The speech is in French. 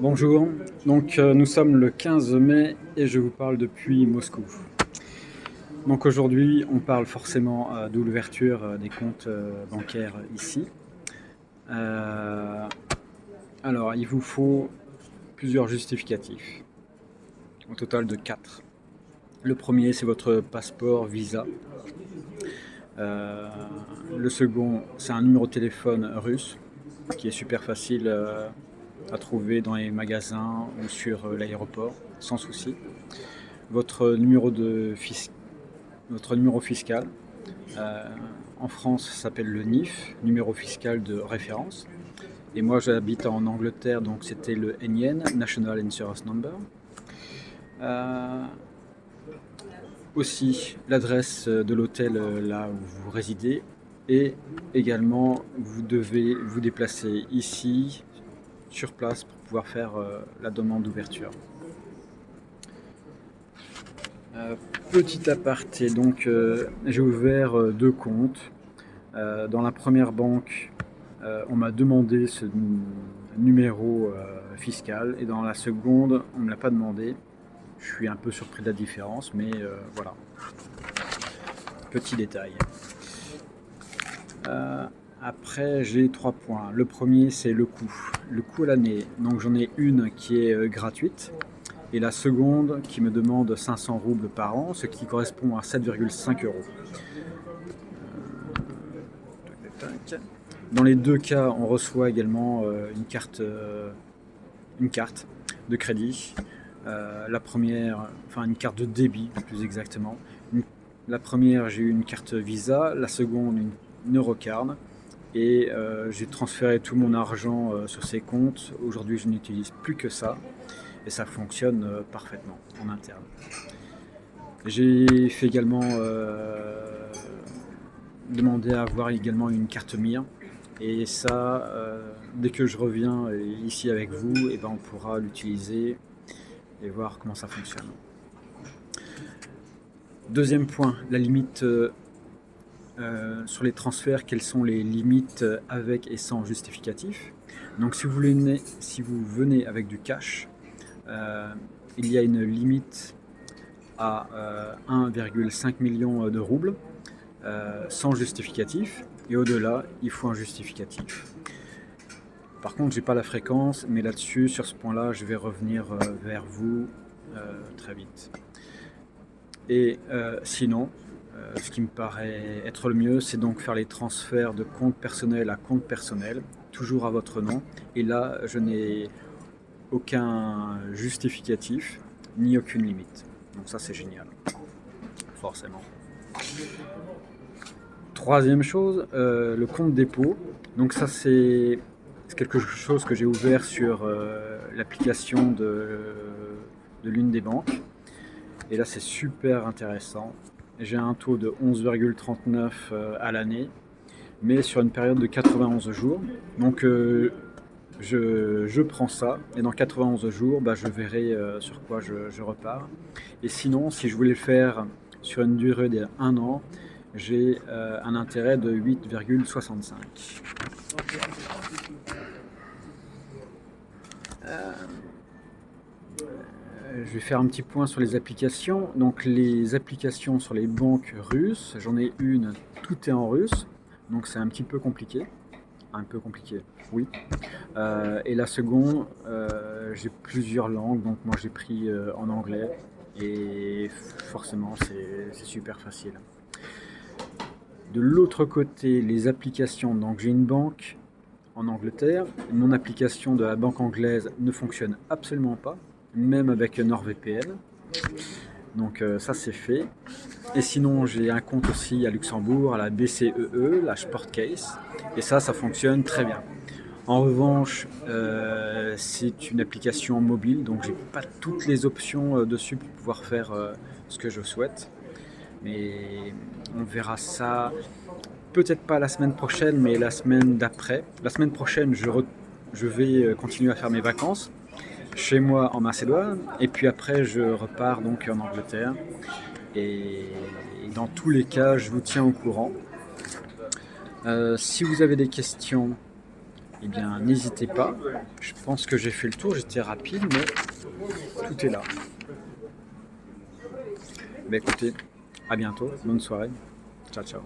Bonjour, nous sommes le 15 mai et je vous parle depuis Moscou. Donc aujourd'hui on parle forcément de l'ouverture des comptes bancaires ici. Euh, alors il vous faut plusieurs justificatifs, au total de 4. Le premier c'est votre passeport Visa. Euh, le second c'est un numéro de téléphone russe qui est super facile à trouver dans les magasins ou sur l'aéroport sans souci. Votre numéro, votre numéro fiscal. Euh, En France, ça s'appelle le NIF, numéro fiscal de référence. Et moi, j'habite en Angleterre, donc c'était le NIN, National Insurance Number. Euh, Aussi, l'adresse de l'hôtel là où vous résidez. Et également, vous devez vous déplacer ici, sur place, pour pouvoir faire la demande d'ouverture. Euh, Petit aparté, j'ai ouvert deux comptes. Dans la première banque, on m'a demandé ce numéro fiscal et dans la seconde, on ne me l'a pas demandé. Je suis un peu surpris de la différence, mais voilà, petit détail. Euh, Après, j'ai 3 points. Le premier, c'est le coût. Le coût à l'année. Donc j'en ai une qui est gratuite et la seconde qui me demande 500 roubles par an, ce qui correspond à 7,5 euros. Dans les deux cas, on reçoit également une carte de crédit. La première, enfin une carte de débit plus exactement. La première, j'ai eu une carte Visa, la seconde, une Eurocard. Et j'ai transféré tout mon argent sur ces comptes. Aujourd'hui, je n'utilise plus que ça. Et ça fonctionne parfaitement en interne. J'ai fait également demander à avoir également une carte MIR. Et ça, dès que je reviens ici avec vous, et ben on pourra l'utiliser et voir comment ça fonctionne. Deuxième point, la limite sur les transferts, quelles sont les limites avec et sans justificatif. Donc si vous venez avec du cash, il y a une limite à 1,5 million de roubles sans justificatif, et au-delà, il faut un justificatif. Par contre, j'ai pas la fréquence, mais là-dessus, sur ce point-là, je vais revenir vers vous très vite. Et sinon, ce qui me paraît être le mieux, c'est donc faire les transferts de compte personnel à compte personnel, toujours à votre nom. Et là, je n'ai aucun justificatif, ni aucune limite. Donc ça, c'est génial, forcément. Troisième chose, le compte dépôt. Donc ça, c'est quelque chose que j'ai ouvert sur l'application de l'une des banques. Et là, c'est super intéressant. J'ai un taux de 11,39 à l'année, mais sur une période de 91 jours. Donc je prends ça, et dans 91 jours, bah, je verrai sur quoi je repars. Et sinon, si je voulais le faire sur une durée d'1 an, j'ai un intérêt de 8,65. Je vais faire un petit point sur les applications. Donc les applications sur les banques russes, j'en ai une, tout est en russe, donc c'est un petit peu compliqué. Un peu compliqué, oui. Et la seconde, j'ai plusieurs langues, donc moi j'ai pris en anglais, et forcément c'est super facile. De l'autre côté, les applications, donc j'ai une banque en Angleterre, mon application de la banque anglaise ne fonctionne absolument pas, même avec NordVPN. Donc ça c'est fait. Et sinon j'ai un compte aussi à Luxembourg, à la BCEE, la Sportcase, et ça fonctionne très bien. En revanche, c'est une application mobile, donc j'ai pas toutes les options dessus pour pouvoir faire ce que je souhaite. Mais on verra ça peut-être pas la semaine prochaine, mais la semaine d'après. La semaine prochaine, je vais continuer à faire mes vacances chez moi en Macédoine, et puis après je repars donc en Angleterre. Et dans tous les cas, je vous tiens au courant. Si vous avez des questions, eh bien n'hésitez pas. Je pense que j'ai fait le tour, j'étais rapide, mais tout est là. Bah écoutez, à bientôt, bonne soirée, ciao ciao.